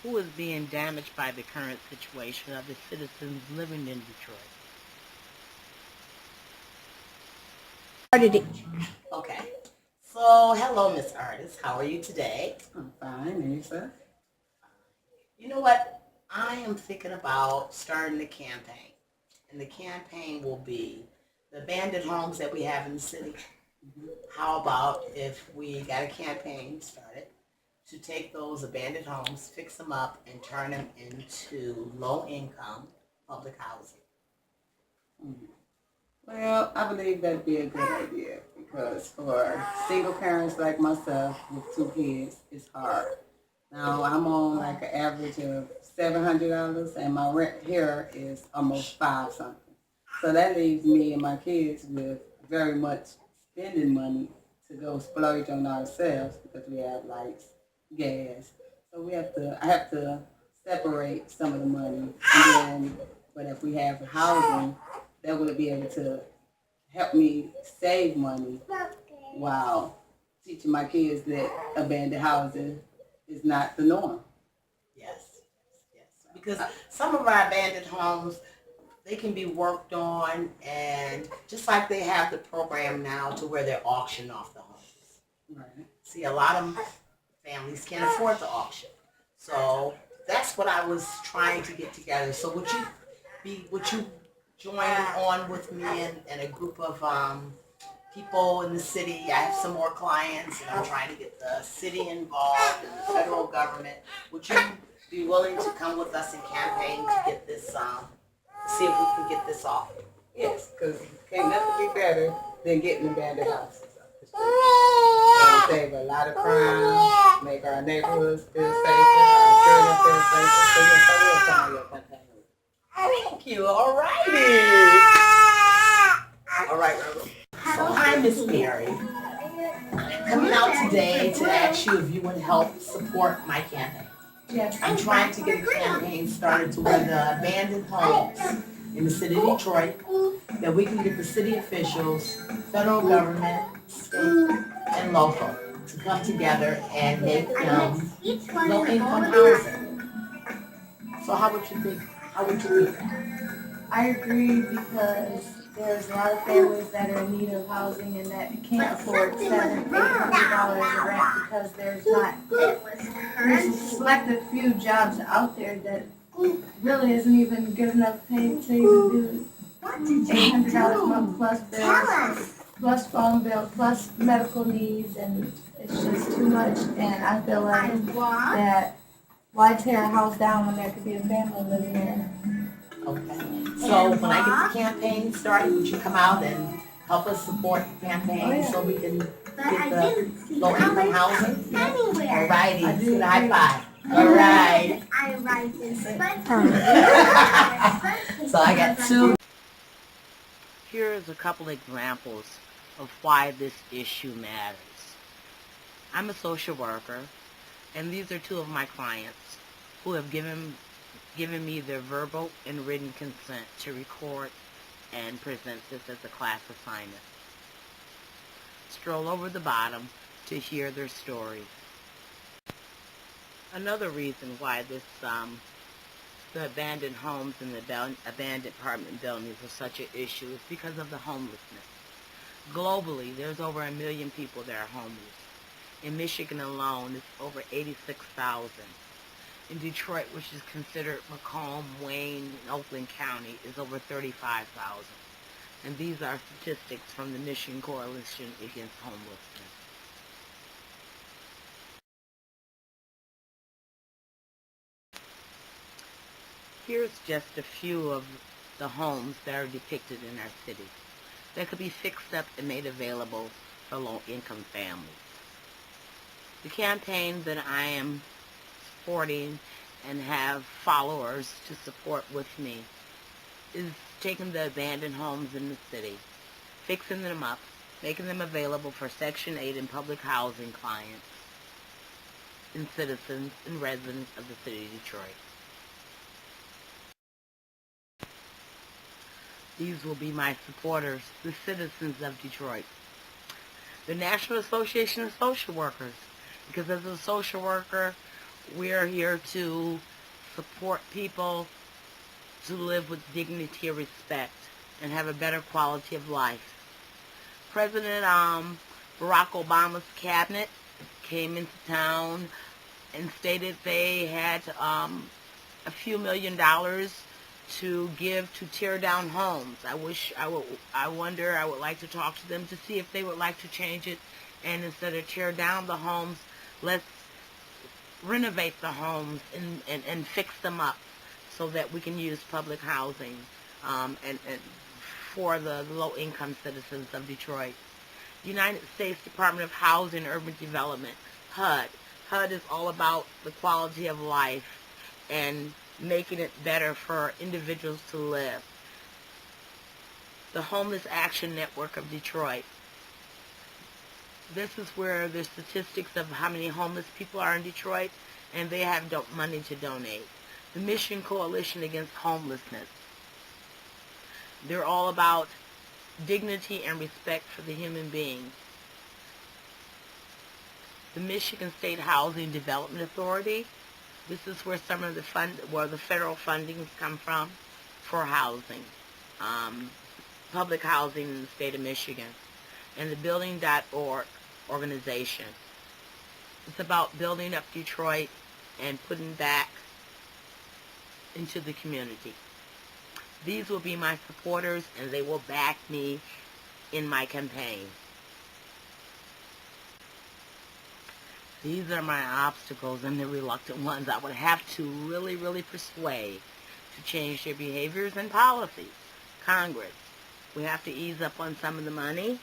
who is being damaged by the current situation of the citizens living in Detroit. Started it. Okay. So, hello, Miss Artist. How are you today? I'm fine, and yourself? You know what? I am thinking about starting a campaign. And the campaign will be the abandoned homes that we have in the city. How about if we got a campaign started to take those abandoned homes, fix them up, and turn them into low-income public housing? Well, I believe that'd be a good idea because for single parents like myself with two kids, it's hard. Now I'm on like an average of $700, and my rent here is almost five something. So that leaves me and my kids with very much spending money to go splurge on ourselves because we have lights, gas. So I have to separate some of the money, and then, but if we have housing, that would be able to help me save money while teaching my kids that abandoned housing is not the norm. Yes, yes. Because some of our abandoned homes, they can be worked on, and just like they have the program now to where they're auctioning off the homes. Right. See, a lot of families can't afford the auction. So that's what I was trying to get together. So would you join on with me and a group of people in the city? I have some more clients, and I'm trying to get the city involved and the federal government. Would you be willing to come with us and campaign to get this, see if we can get this off? Yes, because can't nothing be better than getting abandoned houses up the street. It'll save a lot of crime, make our neighborhoods feel safer, our children feel safer. So yes, I will come on your campaign. Thank you. All righty. All right, Rebel. So hi, Miss Mary. I'm coming out today to ask you if you would help support my campaign. Yes. I'm trying to get a campaign started to where the abandoned homes in the city of Detroit, that we can get the city officials, federal government, state, and local to come together and make them low-income housing. So how would you think? How would you think that? I agree because there's a lot of families that are in need of housing and that can't afford $700-800 of rent because there's a selective few jobs out there that really isn't even good enough pay to even do $800 a month plus bills, plus phone bill, plus medical needs, and it's just too much. And I feel like that why tear a house down when there could be a family living there? Okay. So when I get the campaign started, would you come out and help us support the campaign so we can get the low-income housing? All righty. Let's get a high five. All right. I write this. So I got two. Here is a couple examples of why this issue matters. I'm a social worker, and these are two of my clients who have given me their verbal and written consent to record and present this as a class assignment. Stroll over the bottom to hear their story. Another reason why the abandoned homes and the abandoned apartment buildings are such an issue is because of the homelessness. Globally, there's over 1 million people that are homeless. In Michigan alone, it's over 86,000. In Detroit, which is considered Macomb, Wayne, and Oakland County, is over 35,000. And these are statistics from the Michigan Coalition Against Homelessness. Here's just a few of the homes that are depicted in our city that could be fixed up and made available for low-income families. The campaign that I am supporting and have followers to support with me is taking the abandoned homes in the city, fixing them up, making them available for Section 8 and public housing clients and citizens and residents of the city of Detroit. These will be my supporters, the citizens of Detroit. The National Association of Social Workers, because as a social worker, We're here to support people to live with dignity and respect and have a better quality of life. President Barack Obama's cabinet came into town and stated they had a few $1,000,000 to give to tear down homes. I would like to talk to them to see if they would like to change it, and instead of tear down the homes, let's renovate the homes and fix them up so that we can use public housing and for the low-income citizens of Detroit. United States Department of Housing and Urban Development, HUD. HUD is all about the quality of life and making it better for individuals to live. The Homeless Action Network of Detroit. This is where the statistics of how many homeless people are in Detroit, and they have money to donate. The Mission Coalition Against Homelessness. They're all about dignity and respect for the human being. The Michigan State Housing Development Authority. This is where some of the federal fundings come from for housing, public housing in the state of Michigan. And the Building.org organization. It's about building up Detroit and putting back into the community. These will be my supporters, and they will back me in my campaign. These are my obstacles and the reluctant ones I would have to really, really persuade to change their behaviors and policies. Congress, we have to ease up on some of the money.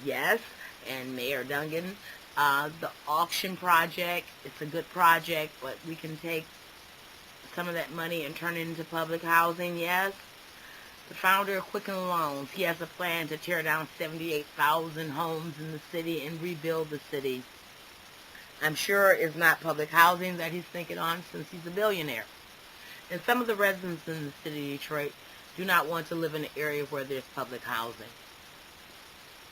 Yes, and Mayor Duggan, the auction project, it's a good project, but we can take some of that money and turn it into public housing, yes. The founder of Quicken Loans, he has a plan to tear down 78,000 homes in the city and rebuild the city. I'm sure it's not public housing that he's thinking on since he's a billionaire. And some of the residents in the city of Detroit do not want to live in an area where there's public housing.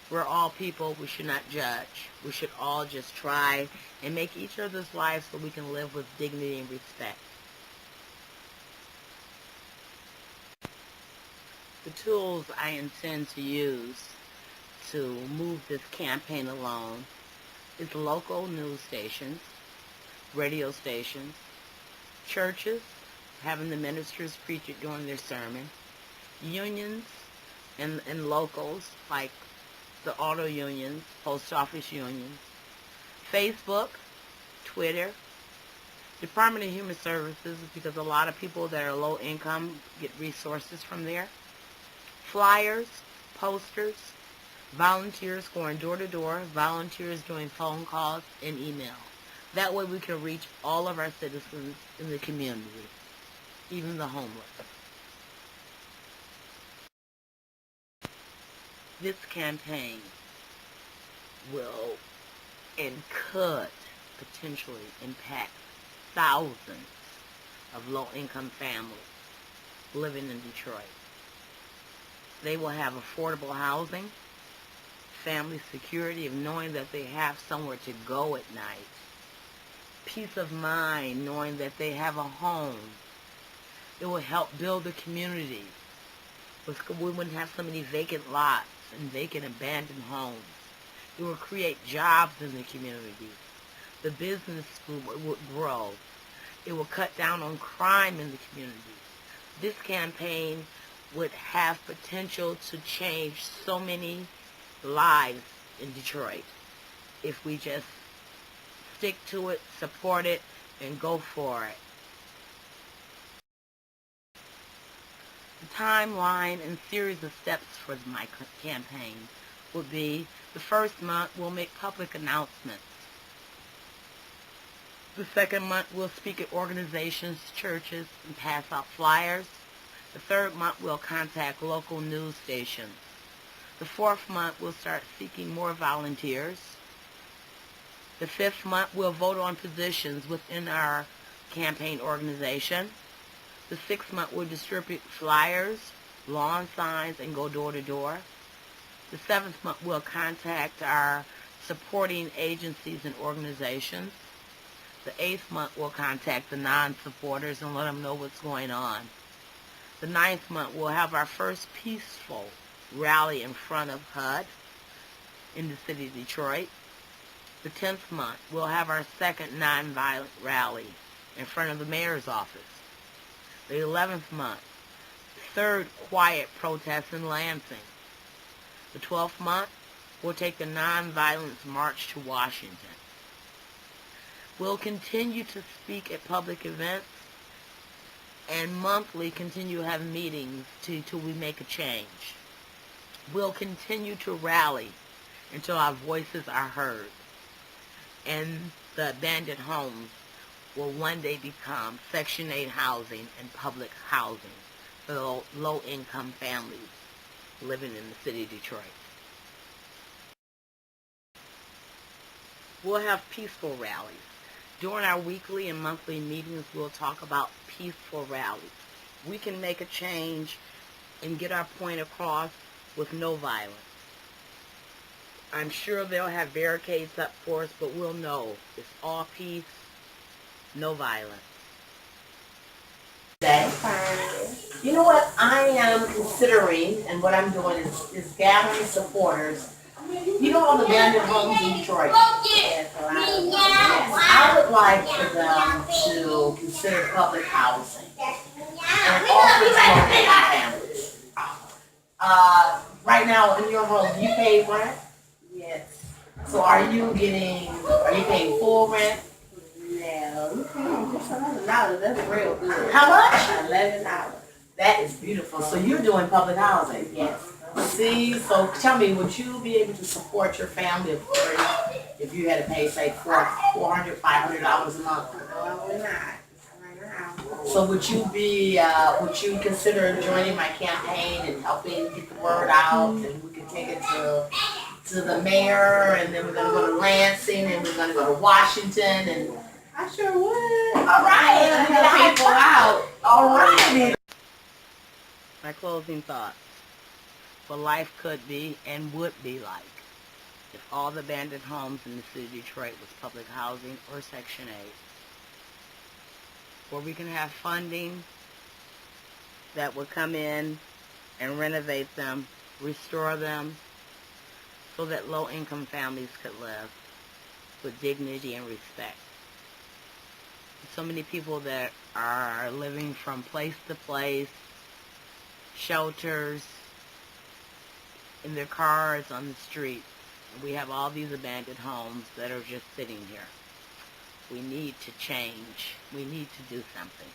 We're all people. We should not judge. We should all just try and make each other's lives so we can live with dignity and respect. The tools I intend to use to move this campaign along is local news stations, radio stations, churches, having the ministers preach it during their sermon, unions and locals like the auto unions, post office unions, Facebook, Twitter, Department of Human Services, because a lot of people that are low income get resources from there, flyers, posters, volunteers going door to door, volunteers doing phone calls and email. That way we can reach all of our citizens in the community, even the homeless. This campaign will and could potentially impact thousands of low-income families living in Detroit. They will have affordable housing, family security of knowing that they have somewhere to go at night, peace of mind knowing that they have a home. It will help build the community. We wouldn't have so many vacant lots and vacant abandoned homes. It will create jobs in the community. The business would grow. It will cut down on crime in the community. This campaign would have potential to change so many lives in Detroit if we just stick to it, support it, and go for it. The timeline and series of steps for my campaign would be: the first month we'll make public announcements. The second month we'll speak at organizations, churches, and pass out flyers. The third month we'll contact local news stations. The fourth month we'll start seeking more volunteers. The fifth month we'll vote on positions within our campaign organization. The sixth month we'll distribute flyers, lawn signs, and go door to door. The seventh month we'll contact our supporting agencies and organizations. The 8th month, we'll contact the non-supporters and let them know what's going on. The 9th month, we'll have our first peaceful rally in front of HUD in the city of Detroit. The 10th month, we'll have our second nonviolent rally in front of the mayor's office. The 11th month, third quiet protest in Lansing. The 12th month, we'll take the nonviolence march to Washington. We'll continue to speak at public events and monthly continue to have meetings till we make a change. We'll continue to rally until our voices are heard. And the abandoned homes will one day become Section 8 housing and public housing for low-income families living in the city of Detroit. We'll have peaceful rallies. During our weekly and monthly meetings, we'll talk about peaceful rallies. We can make a change and get our point across with no violence. I'm sure they'll have barricades up for us, but we'll know it's all peace, no violence. You know what I am considering, and what I'm doing is gathering supporters. You know all the abandoned homes in Detroit? Yes, I would like for them to consider public housing and offer to low-income families. Right now in your home, do you pay rent? Yes. So are you paying full rent? No, you paying just $11. That's real good. How much? $11. That is beautiful. So you're doing public housing? Yes. See, so tell me, would you be able to support your family if you had to pay, say, $400, $500 a month? No, I would not. Right now. So would you consider joining my campaign and helping get the word out, and we can take it to the mayor, and then we're going to go to Lansing, and we're going to go to Washington, and I sure would. all right, I'd help people out. all right. My closing thoughts. What life could be and would be like if all the abandoned homes in the city of Detroit was public housing or Section 8. Where we can have funding that would come in and renovate them, restore them, so that low-income families could live with dignity and respect. So many people that are living from place to place, shelters, in their cars, on the streets. We have all these abandoned homes that are just sitting here. We need to change. We need to do something.